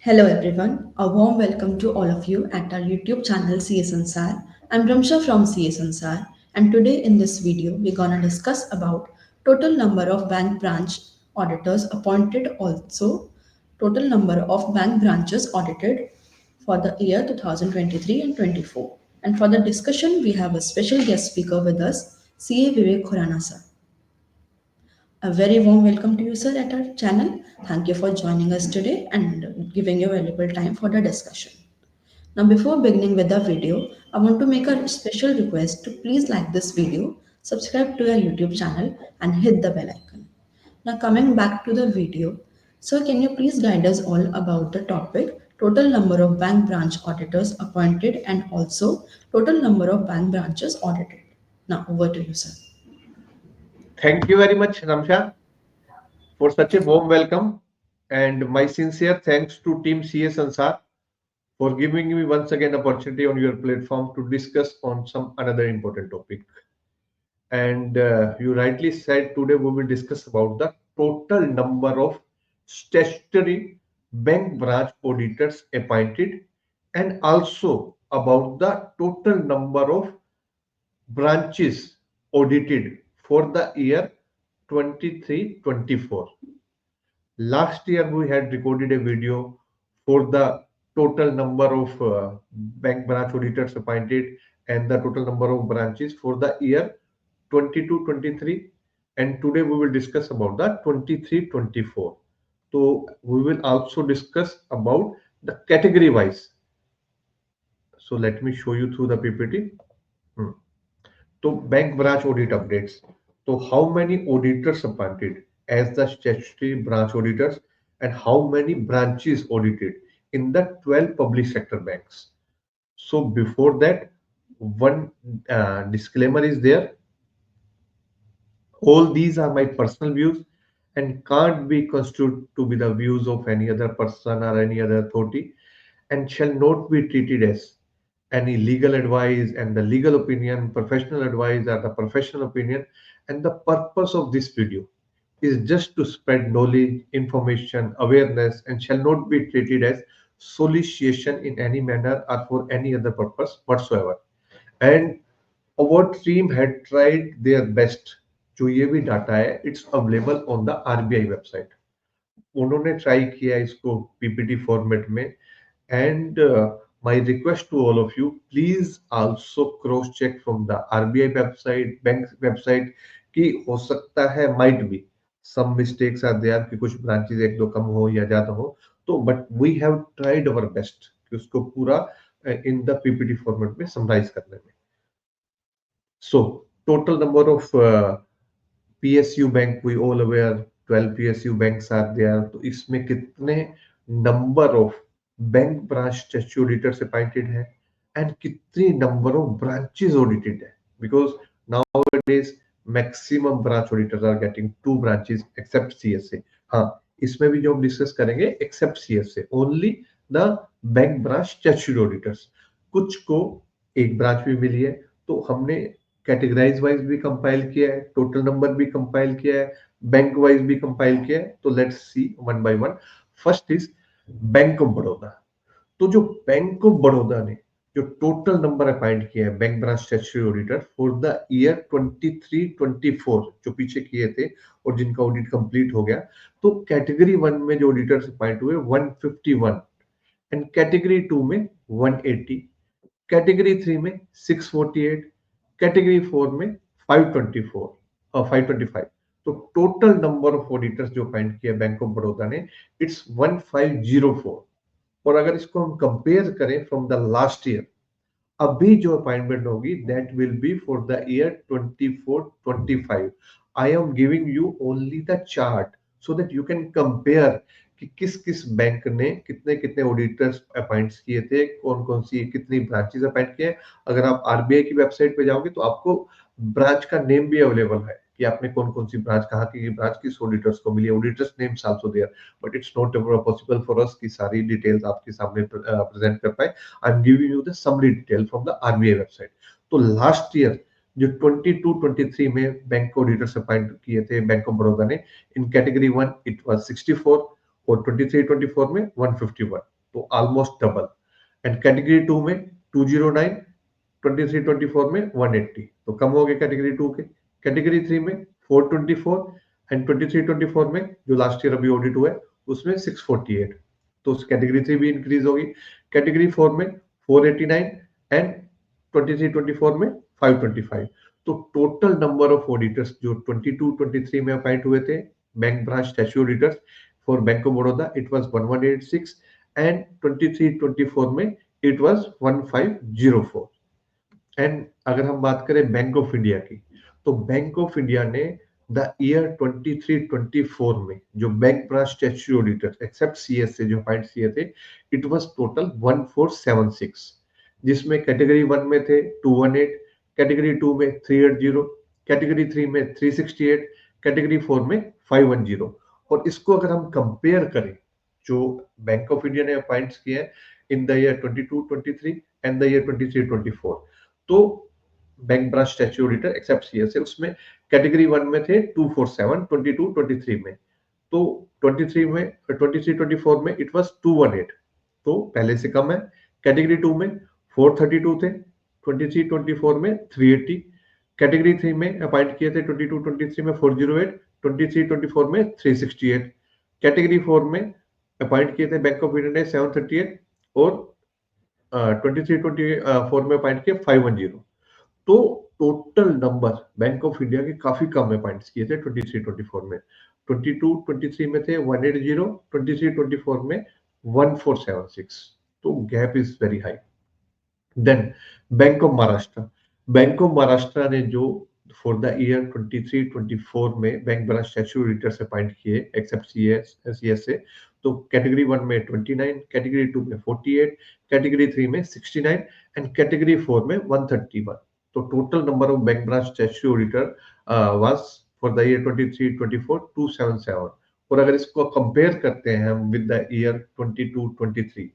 Hello everyone, a warm welcome to all of you at our YouTube channel CS Ansar. I'm Ramsha from CS Ansar, and today in this video we're gonna discuss about total number of bank branch auditors appointed, also total number of bank branches audited for the year 2023 and 24. And for the discussion we have a special guest speaker with us, CA Vivek Khurana sir. A very warm welcome to you, sir, at our channel. Thank you for joining us today and giving your valuable time for the discussion. Now, before beginning with the video, I want to make a special request to please like this video, subscribe to our YouTube channel, and hit the bell icon. Now, coming back to the video, sir, can you please guide us all about the topic total number of bank branch auditors appointed and also total number of bank branches audited? Now, over to you, sir. Thank you very much, Ramsha, for such a warm welcome. And my sincere thanks to Team CS Ansar for giving me once again opportunity on your platform to discuss on some another important topic. And you rightly said today we will discuss about the total number of statutory bank branch auditors appointed and also about the total number of branches audited for the year 23-24. Last year we had recorded a video for the total number of bank branch auditors appointed and the total number of branches for the year 22-23, and today we will discuss about the 23-24. So we will also discuss about the category wise. So let me show you through the PPT. Hmm. So bank branch audit updates. So how many auditors appointed as the statutory branch auditors and how many branches audited in the 12 public sector banks. So before that, one disclaimer is there. All these are my personal views and can't be construed to be the views of any other person or any other authority and shall not be treated as any legal advice, and the legal opinion, professional advice or the professional opinion. And the purpose of this video is just to spread knowledge, information, awareness, and shall not be treated as solicitation in any manner or for any other purpose whatsoever. And our team had tried their best. जो ये भी data है it's available on the RBI website. उन्होंने try किया इसको PPT format में. And my request to all of you, please also cross check from the RBI website, bank website कि हो सकता है might be some mistakes are there कि कुछ branches एक दो कम हो या ज्यादा हो. तो but we have tried our best कि उसको पूरा in the PPT format में summarize करने में. So total number of PSU bank, we all aware 12 PSU banks are there. तो इसमें कितने number of bank branch statutory auditors appointed है एंड कितनी नंबर ऑफ ब्रांचेस ऑडिटेड है, because nowadays maximum branch auditors are getting 2 branches except CSA. हाँ, इसमें भी जो हम डिस्कस करेंगे except CSA only the bank branch statutory auditors. कुछ को एक ब्रांच भी मिली है तो हमने कैटेगराइज वाइज भी कंपाइल किया है, टोटल नंबर भी कंपाइल किया है, बैंक वाइज भी कंपाइल किया है. तो let's see one by one. First is bank of Baroda. तो जो बैंक ऑफ बड़ौदा ने जो टोटल नंबर अपॉइंट किया है bank branch statutory auditor for the year 23-24 जो पीछे किए थे और जिनका ऑडिट कंप्लीट हो गया, तो कैटेगरी 1 में जो ऑडिटर्स अपॉइंट हुए 151 एंड कैटेगरी 2 में 180, कैटेगरी 3 में 648, कैटेगरी 4 में 524 और 525. तो टोटल नंबर ऑफ ऑडिटर्स जो अपॉइंट किया बैंक ऑफ बड़ौदा ने इट्स 1504. और अगर इसको हम कंपेयर करें फ्रॉम द लास्ट ईयर, अभी जो अपॉइंटमेंट होगी that will be for the year 24-25. I am giving you only the chart so that you can compare कि किस किस बैंक ने कितने कितने ऑडिटर्स अपॉइंट किए थे, कौन कौन सी कितनी ब्रांचेस अपॉइंट किए. अगर आप आरबीआई की वेबसाइट पे जाओगे तो आपको ब्रांच का नेम भी अवेलेबल है कि आपने कौन कौन सी ब्रांच, कहाँ की ब्रांच किस ऑडिटर्स को मिली. Auditors names also there, but it's not possible for us कि सारी डिटेल्स आपके सामने प्रेजेंट कर पाए. I am giving you the summary detail from the RBI website. तो लास्ट ईयर जो 22-23 में बैंक ऑडिटर्स अपॉइंट किए थे बैंक ऑफ बड़ौदा ने, इन कैटेगरी 1 इट वाज 64 और 23-24 में 151. तो almost double. And category to में 209, 23-24 में 180, तो कम हो गए कैटेगरी टू के। कैटेगरी थ्री में 424 एंड 23-24 में जो लास्ट ईयर अभी ऑडिट हुआ है उसमें 648, तो कैटेगरी थ्री भी इंक्रीज होगी। कैटेगरी फोर में 489 एंड 23-24 में 525। तो टोटल नंबर ऑफ ऑडिटर्स जो 22-23 में अपॉइंट हुए थे bank branch statutory auditors for bank of Baroda, it was 1186 and 23-24 में इट वाज 1504। एंड अगर हम बात करें बैंक ऑफ इंडिया की, तो बैंक ऑफ इंडिया ने द ईयर 23-24 में जो bank branch statutory auditor except CS से जो अपॉइंट किए थे, इट वाज टोटल 1476, जिसमें कैटेगरी वन में थे 218, कैटेगरी टू में 380, कैटेगरी थ्री में 368, कैटेगरी फोर में 510। और इसको अगर हम कंपेयर करें जो बैंक ऑफ इंडिया ने अपॉइंट्स किए हैं in the year 22-23 and the year 23-24, तो bank branch statutory auditor except CSA उसमें कैटेगरी वन में थे 247 22-23 में, तो 23 में 23-24 में इट वाज 218, तो पहले से कम है। कैटेगरी टू में 432 थे, 23-24 में 380, कैटेगरी थ्री में अपॉइंट किए थे 22-23 में 408, 23-24 में 368, कैटेगरी फोर में अपॉइंट किए थे बैंक ऑफ इंडिया ने 738 और 23-24 में अपॉइंट किए 510। तो total number bank of India के काफी कम में पॉइंट्स किए थे 23-24 में। 22-23 में थे 180, 23-24 में 1476, तो gap is very high. Then Bank of Maharashtra, Bank of Maharashtra ने जो फॉर द ईयर 23-24 में बैंक ब्रांच स्टैट्यूटरी ऑडिटर से अपॉइंट किए एक्सेप्ट सीएस से, तो कैटेगरी वन में 29, कैटेगरी टू में 48, कैटेगरी थ्री में 69 एंड कैटेगरी फोर में 131। तो total number of bank branch statutory auditor was for the year 23-24 277। और अगर इसको कंपेयर करते हैं हम विद द ईयर 22-23,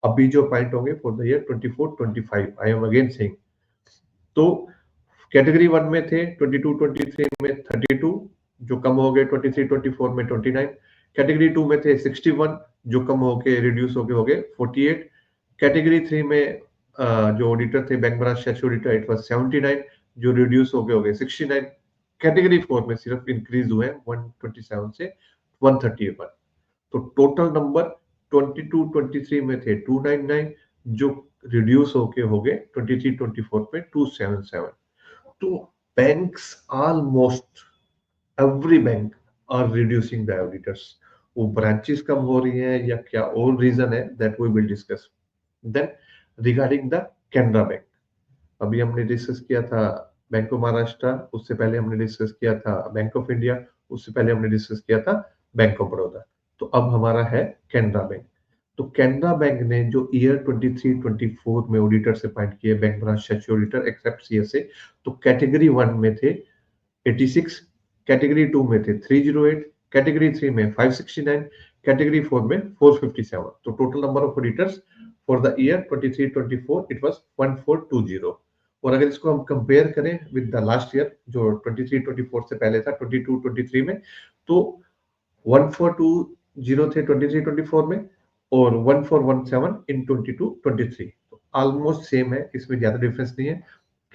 अभी जो पॉइंट होंगे for the year 24-25, I am again saying, तो कैटेगरी वन में थे 22-23 में 32, जो कम हो गए 23-24 में 29, कैटेगरी टू में थे 61, जो कम होके रिड्यूस हो गए 48, कैटेगरी थ्री में जो ऑडिटर थे bank branch statutory auditor it was 79, जो रिड्यूस हो गए 69, कैटेगरी फोर में सिर्फ इंक्रीज हुए 127 से 131। तो टोटल नंबर 22-23 में थे 299, जो रिड्यूस हो गए 23-24 में 277। तो banks almost every bank are reducing the auditors, वो ब्रांचेस कम हो रही हैं या क्या और रीजन है that we will discuss. Then regarding the Canara Bank, अभी हमने डिस्कस किया था बैंक ऑफ महाराष्ट्र, उससे पहले हमने डिस्कस किया था बैंक ऑफ इंडिया, उससे पहले हमने डिस्कस किया था बैंक ऑफ बड़ौदा, तो अब हमारा है कैनरा बैंक। तो कैनरा बैंक ने जो ईयर 23-24 में ऑडिटर से अपॉइंट किए bank branch statutory auditor except CSA, तो कैटेगरी वन में थे 86, कैटेगरी टू में थे 308, कैटेगरी थ्री में 569, कैटेगरी फोर में 457। तो total number of auditors for the year 23-24 it was 1420। और अगर इसको हम कंपेयर करें विद द लास्ट ईयर जो 23-24 से पहले था 22-23 में, तो 1420 थे 23-24 में और 1417 इन 22-23, तो ऑलमोस्ट सेम है, इसमें ज्यादा डिफरेंस नहीं है।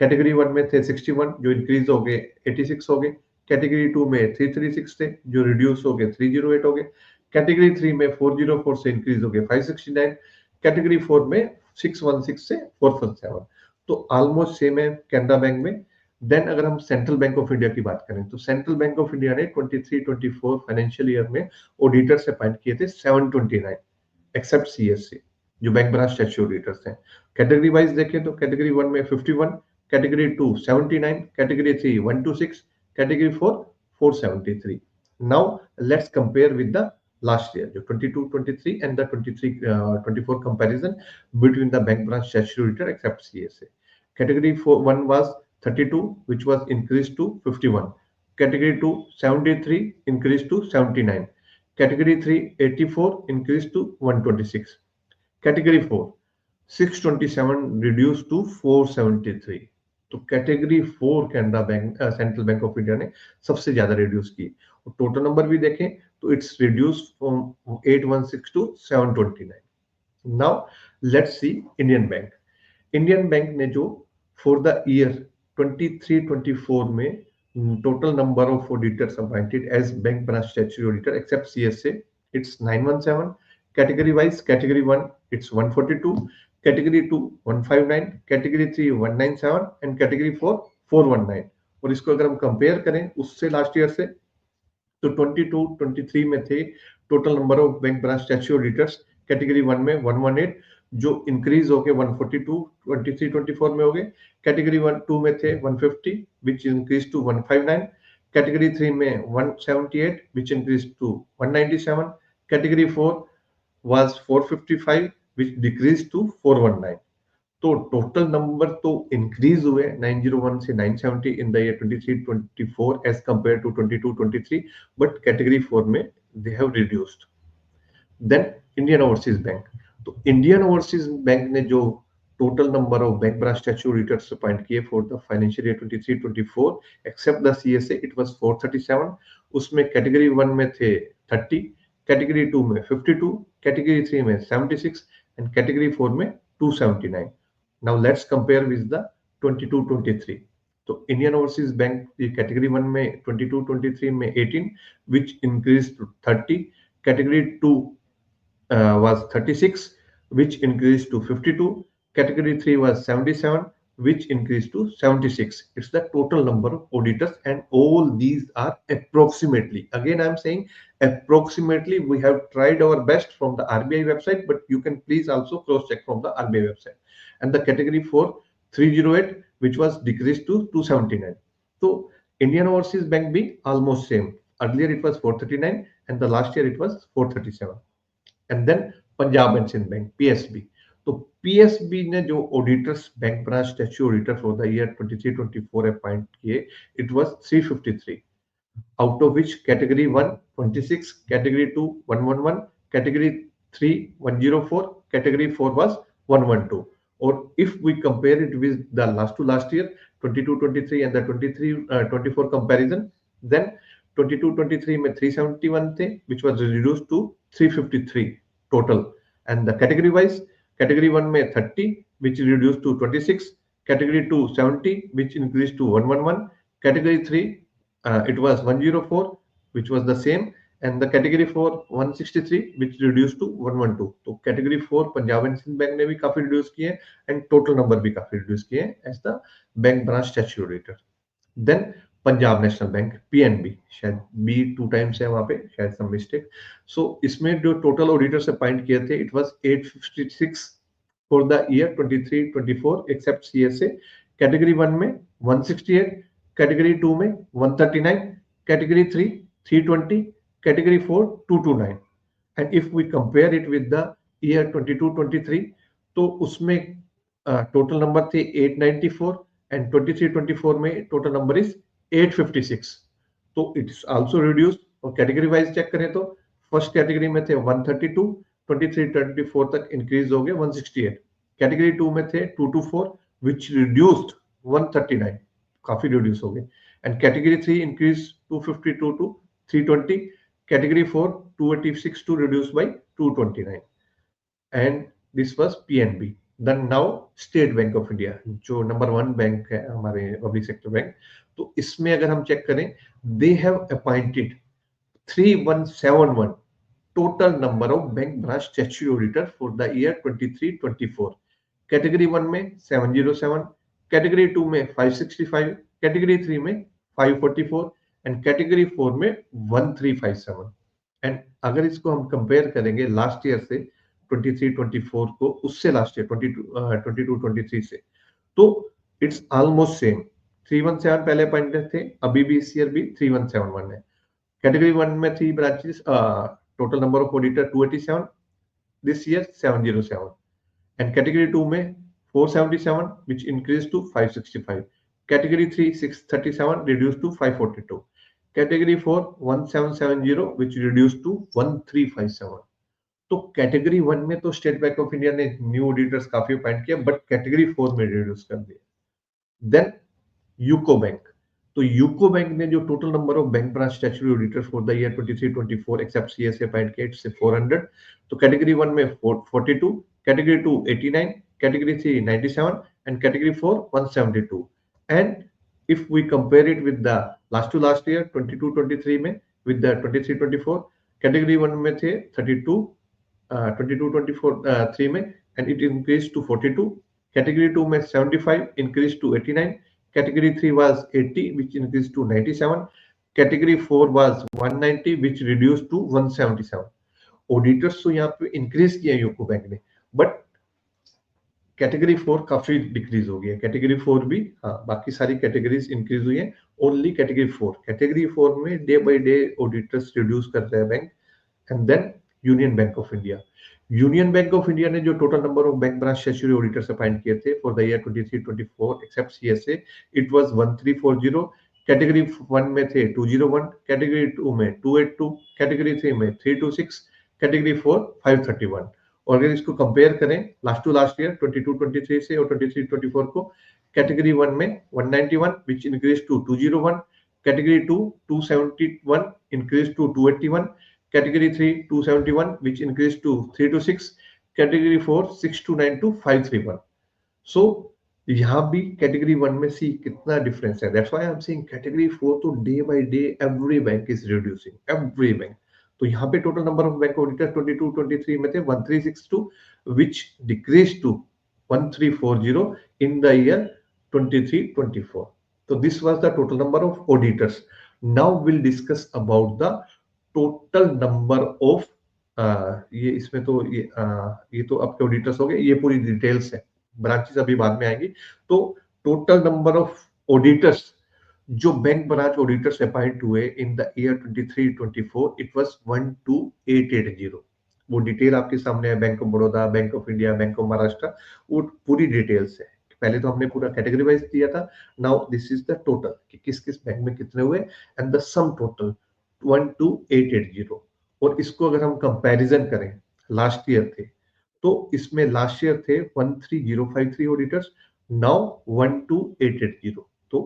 कैटेगरी वन में थे 61, जो इंक्रीज हो गए 86 हो गए, कैटेगरी टू में 336 थे, जो रिड्यूस हो गए 308 हो गए, कैटेगरी थ्री में 404 से इंक्रीज हो गए 569, कैटेगरी फोर में 616 से 417, तो ऑलमोस्ट सेम है कैनरा बैंक में। देन अगर हम सेंट्रल बैंक ऑफ इंडिया की बात करें, तो सेंट्रल बैंक ऑफ इंडिया ने 23-24 फाइनेंशियल ईयर में ऑडिटर से अपॉइंट किए थे 729 एक्सेप्ट सीएससी, जो बैंक ब्रांच स्टैट्यूटरी ऑडिटर्स हैं। कैटेगरी वाइज देखें तो कैटेगरी वन में 51, category to 79, category three 126, category four 473। Now let's compare with the last year जो 22-23 and the 23-24 comparison between the bank branch statutory auditor except CSA. Category 1 was 32, which was increased to 51. Category 2 73 increased to 79. Category 3 84 increased to 126. Category 4 627 reduced to 473. तो category four Canara bank central bank of India ने सबसे ज्यादा reduce की। Total number भी देखें तो it's reduce from 816 to 729। Now let's see Indian Bank. Indian Bank ने जो फॉर द ईयर 23-24 में total number of auditors appointed as bank branch statutory auditor except CSA, it's 917। Category wise, category 1 it's 142, category 2 159, category 3 197 and category 4 419। और इसको अगर हम compare करें उससे last year से, तो 22-23 में थे total number of bank branch statutory auditors category 1 में 118, जो इंक्रीज होके 142 23-24 में हो गए। कैटेगरी 2 में थे 150 विच इंक्रीज टू 159, कैटेगरी 3 में 178 which increase to 197, category 4 was 455 which decreased to 419। तो टोटल नंबर तो इंक्रीज हुए 901 से 970 in the year 23-24 as compare to 22-23, but category 4 में they have reduced. Then Indian overseas bank. तो इंडियन ओवरसीज बैंक ने जो total number of bank branch statutory auditors appoint किए for the financial year 23-24 except the CSA, it was 437। उसमें category 1 में थे 30, category 2 में 52, category 3 में 76 एंड कैटेगरी 4 में 279। Now let's compare with the 22-23। तो इंडियन ओवरसीज बैंक कैटेगरी 1 में 22-23 में 18 विच increase to 30, category 2 was 36 which increased to 52, category 3 was 77 which increased to 76. It's the total number of auditors and all these are approximately, again I'm saying approximately, we have tried our best from the RBI website, but you can please also cross check from the RBI website. And the category 4 308 which was decreased to 279. So Indian Overseas Bank be almost same, earlier it was 439 and the last year it was 437। And then Punjab and Sind Bank PSB. तो PSB ने जो auditors bank branch statutory auditor for the year 23-24 appoint किए, it was 353, out of which category 1 26, category 2 111, category 3 104, category 4 was 112। or if we compare it with the last to last year 22-23 and the 23-24 comparison, then 22-23 में 371 थे which was reduced to 353 total। and the category wise, category 1 में 30 which reduced to 26, category 2 70 which increased to 111, category 3 it was 104 which was the same, and the category 4 163 which reduced to 112। तो category 4 Punjab and Sind Bank ने भी काफी reduce किए and total number भी काफी reduce किए as the bank branch statutory auditor. Then Punjab national Bank PNB, शायद बी 2 टाइम्स है वहां पे, शायद सम मिस्टेक। सो इसमें जो टोटल ऑडिटर्स अपॉइंट किए थे it was 856 for the year 23-24 except CSA. Category 1 में 168, कैटेगरी 2 में 139, category 3 320, category 4 229। And if we compare it with the year 22-23, तो उसमें टोटल नंबर थे 894 एंड 23-24 में टोटल नंबर इज 856। तो इट्स आल्सो रिड्यूस्ड। और कैटेगरी वाइज चेक करें तो फर्स्ट कैटेगरी में थे 132, 23-24 तक इंक्रीज हो गए 168, कैटेगरी 2 में थे 224 विच रिड्यूस्ड 139, काफी रिड्यूस हो गए, and category 3 increase 252 to 320, category 4 286 to reduce by 229। And this was PNB. Then now State Bank of India जो नंबर 1 बैंक है हमारे पब्लिक सेक्टर बैंक। तो इसमें अगर हम चेक करें, they have appointed 3171 total number of bank branch statutory auditor for the year 23-24। Category 1 में 707, category 2 में 565, कैटेगरी 3 में 544 एंड कैटेगरी 4 में 1357। एंड अगर इसको हम कंपेयर करेंगे लास्ट ईयर से 23-24 को, उससे लास्ट ईयर 22-23 से, तो इट्स ऑलमोस्ट सेम। 317 पहले अपॉइंटेड थे, अभी भी इस ईयर भी 3171 है। कैटेगरी 1 में 3 branches, total number of auditor 287, this year 707, and category 2 में 477 which increased to 565, category 3 637 reduced to 542, category 4 1770 which reduced to 1357। तो कैटेगरी 1 में तो स्टेट बैंक ऑफ इंडिया ने न्यू ऑडिटर्स काफी अपॉइंट किया, बट कैटेगरी 4 में रिड्यूस कर दिया। Then UCO Bank. तो यूको बैंक ने जो total number of bank branch statutory auditors for the year 23-24 except CSA appoint किया, इट्स 400। तो कैटेगरी 1 में 42, category 2 89, category 3 97, and category 4 172. And if we compare it with the last to last year 22-23 में with the 23-24, category 1 में थे 32, 22-24 3 में, and it increased to 42. Category 2 में 75 increased to 89. Category 3 was 80, which increased to 97. Category 4 was 190, which reduced to 177. Auditors तो यहाँ पे increase किया UCO Bank ने, बट कैटेगरी 4 काफी डिक्रीज हो गया। कैटेगरी 4 भी, हाँ, बाकी सारी कैटेगरीज इंक्रीज हुई है, ओनली कैटेगरी 4 में day by day auditors reduce कर रहे हैं bank. And then Union Bank of India ने जो total number of bank branch statutory auditors appoint किए थे for the year 23-24 except CSA, it was 1340। Category 1 में थे 201, कैटेगरी 2 में 282, कैटेगरी 3 में 326, कैटेगरी 4 531। और अगर इसको कंपेयर करें लास्ट टू लास्ट ईयर 22-23 से और 23-24 को, कैटेगरी 1 में 191 which increase to 201, category 2 271 increase to 281, category 3 271 which increased to 326, category 4 629 to 531. So यहाँ भी कैटेगरी 1 में सी कितना डिफरेंस है। That's why I am saying category 4 तो day by day every bank is reducing, every bank. तो यहाँ पे total number of bank auditor 22-23 में थे 1362 which decreased to 1340 in the year 23-24. So this was the total number of auditors. Now we'll discuss about the total number of, ये इसमें तो ये तो आपके ऑडिटर्स हो गए, ये पूरी डिटेल्स है, ब्रांचेस अभी बाद में आएंगी। तो टोटल नंबर ऑफ ऑडिटर्स जो बैंक ब्रांच ऑडिटर्स अपॉइंट हुए इन द ईयर 23-24, इट वाज 12880। वो डिटेल आपके सामने है, bank of Baroda, bank of India, bank of Maharashtra, वो पूरी डिटेल्स है। पहले तो हमने पूरा कैटेगरी वाइज दिया था, now this is the total कि किस किस बैंक में कितने हुए, एंड द सम टोटल 12880। और इसको अगर हम कंपैरिजन करें लास्ट ईयर थे, तो इसमें लास्ट ईयर थे 13053 ऑडिटर्स, नाउ 12880। तो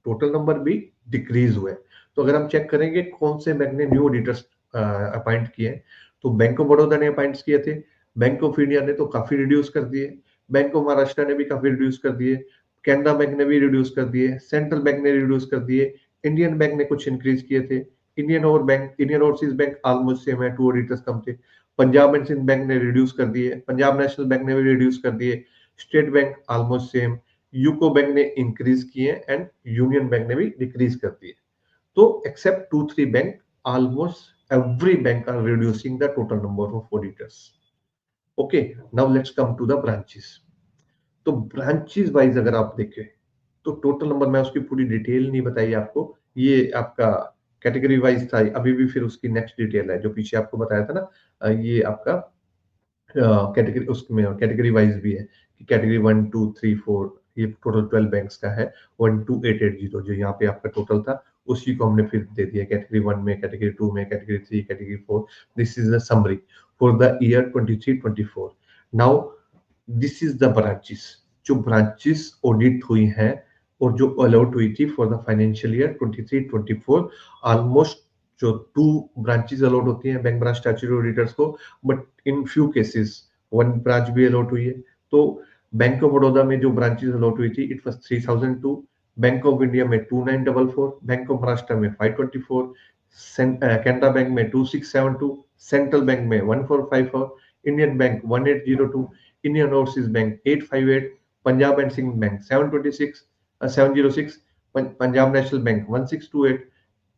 टोटल नंबर भी डिक्रीज हुए। तो अगर हम चेक करेंगे कौन से बैंक ने न्यू ऑडिटर्स अपॉइंट किए, तो बैंक ऑफ बड़ौदा ने अपॉइंट किए थे, बैंक ऑफ इंडिया ने तो काफी रिड्यूस कर दिए, बैंक ऑफ महाराष्ट्र ने भी काफी रिड्यूस कर दिए, कैनरा बैंक ने भी रिड्यूस कर दिए, सेंट्रल बैंक ने रिड्यूस कर दिए, इंडियन बैंक ने कुछ इंक्रीज किए थे, Indian overseas bank almost same है, 2 ऑडिटर्स कम थे, पंजाब एंड सिंध बैंक ने रिड्यूस कर दिए, पंजाब नेशनल बैंक ने भी रिड्यूस कर दिए, State Bank almost same, UCO Bank ने इंक्रीज किए एंड यूनियन बैंक ने भी डिक्रीज कर दिए। तो except 2-3 bank, almost every bank are reducing the total number of auditors. Okay, now let's come to the branches. तो ब्रांचेस वाइज अगर आप देखें तो टोटल नंबर, मैं उसकी पूरी डिटेल नहीं बताई आपको, ये आपका कैटेगरी वाइज था, अभी भी फिर उसकी नेक्स्ट डिटेल है जो पीछे आपको बताया था ना, ये आपका कैटेगरी, उसमें कैटेगरी वाइज भी है कि कैटेगरी 1 2 3 4, ये टोटल 12 बैंक्स का है 12880, जो यहाँ पे आपका टोटल था उसी को हमने फिर दे दिया कैटेगरी 1 में, कैटेगरी 2 में, category 3, category 4। This is the summary for the year 23-24। Now this is the branches, जो ब्रांचेस ऑडिट हुई हैं और जो अलॉट हुई थी for the financial year 23-24। Almost जो 2 ब्रांचेस अलॉट होती हैं बैंक ब्रांच स्टैट्यूटरी ऑडिटर्स को, but in few cases 1 branch भी अलॉट हुई है। तो बैंक ऑफ बड़ौदा में जो ब्रांचेस अलॉट हुई थी it was 3002, bank of India में 2944, बैंक ऑफ महाराष्ट्र में 524, कैनरा बैंक में 2672, सेंट्रल बैंक में 1454, Indian bank 1802, Indian overseas bank 858, Punjab and Sind bank 706, Punjab national bank 1628,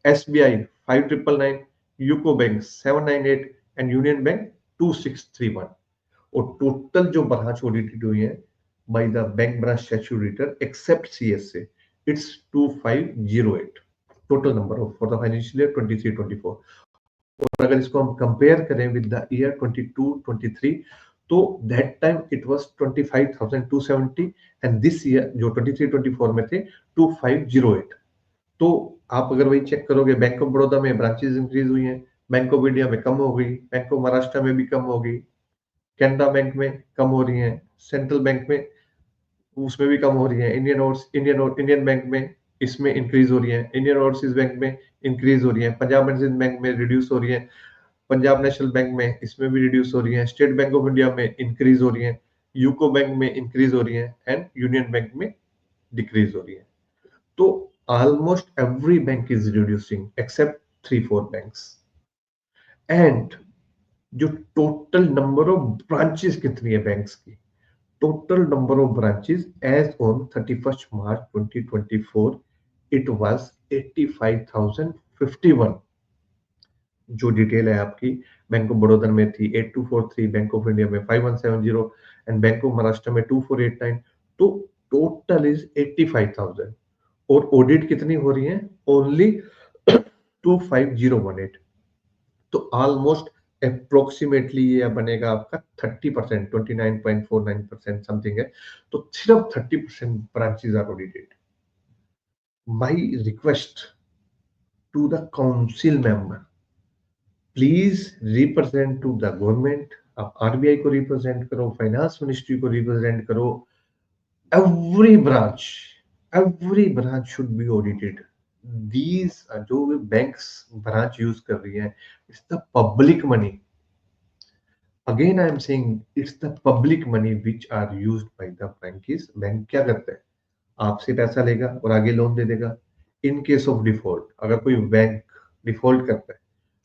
SBI 5999, UCO bank 798 and union bank 2631। और टोटल जो ब्रांच ऑडिटेड हुई है by the bank branch statutory auditor except CSA, it's 2508 total number of for the financial year 23-24। और अगर इसको हम compare करें with the year 22-23, तो that time it was 25,270 and this year जो 23-24 में थे 2508। तो आप अगर वही चेक करोगे, बैंक ऑफ बड़ौदा में ब्रांचेस इंक्रीज हुई हैं, बैंक ऑफ इंडिया में कम हो गई, बैंक ऑफ महाराष्ट्र में भी कम हो गई, कैनरा बैंक में कम हो रही हैं, सेंट्रल बैंक में उसमें भी कम हो रही है, इंडियन बैंक में इसमें इंक्रीज हो रही है, इंडियन ओवरसीज बैंक में इंक्रीज हो रही है, पंजाब एंड सिंध बैंक में रिड्यूस हो रही है, पंजाब नेशनल बैंक में इसमें भी रिड्यूस हो रही है, स्टेट बैंक ऑफ इंडिया में इंक्रीज हो रही है, यूको बैंक में इंक्रीज हो रही है एंड यूनियन बैंक में डिक्रीज हो रही है. तो almost every bank is reducing except 3 4 banks. And जो टोटल नंबर ऑफ ब्रांचेस कितनी है बैंक्स की, total number of branches as on 31 March 2024 it was 85,051. जो डिटेल है आपकी, बैंक ऑफ बड़ौदा में थी 8243, बैंक ऑफ इंडिया में 5170 एंड बैंक ऑफ महाराष्ट्र में 2489. तो टोटल इज 85,000. और ऑडिट कितनी हो रही है? ओनली 25018. तो ऑलमोस्ट अप्रोक्सीमेटली ये बनेगा आपका 30%, 29.49% समथिंग है. तो सिर्फ 30% branches are audited. My request to the council member, please represent to the government. आप आरबीआई को रिप्रेजेंट करो, फाइनेंस मिनिस्ट्री को रिप्रेजेंट करो. Every branch, every branch should be audited. These जो भी बैंक्स ब्रांच यूज कर रही हैं, it's the public money. Again I am saying it's the public money which are used by the banks. Bank क्या करता है? आपसे पैसा लेगा और आगे लोन दे देगा. इन केस ऑफ डिफॉल्ट, अगर कोई बैंक डिफॉल्ट करता है,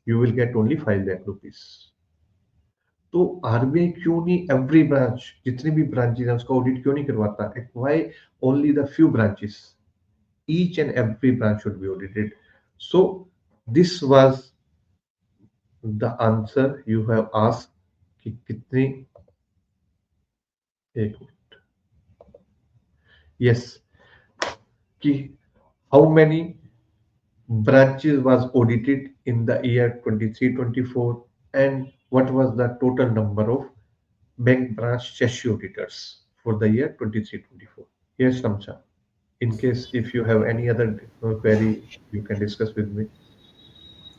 you will get only 5 lakh rupees. तो आरबीआई क्यों नहीं एवरी ब्रांच, जितनी भी ब्रांचेस है उसका ऑडिट क्यों नहीं करवाता? Why only the few branches? Each and every branch should be audited. So this was the answer you have asked कि कितनी. एक मिनट. यस, कि how many branches was audited in the year 23-24, and what was the total number of bank branch statutory auditors for the year 23-24. Yes, Ramcha. In case if you have any other query, you can discuss with me.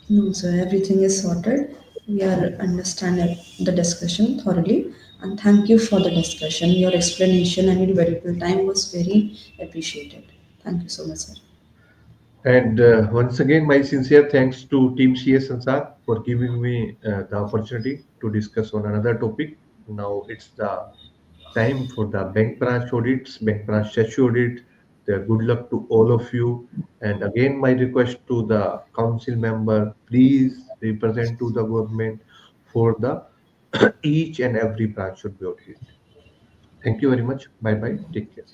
No, sir, everything is sorted. We are understanding the discussion thoroughly, and thank you for the discussion. Your explanation and your valuable time was very appreciated. Thank you so much, sir. And once again, my sincere thanks to Team CS Sansar for giving me the opportunity to discuss on another topic. Now it's the time for the bank branch audits, bank branch statute audit. Good luck to all of you. And again, my request to the council member, please represent to the government for the each and every branch should be audited. Thank you very much. Bye bye. Take care.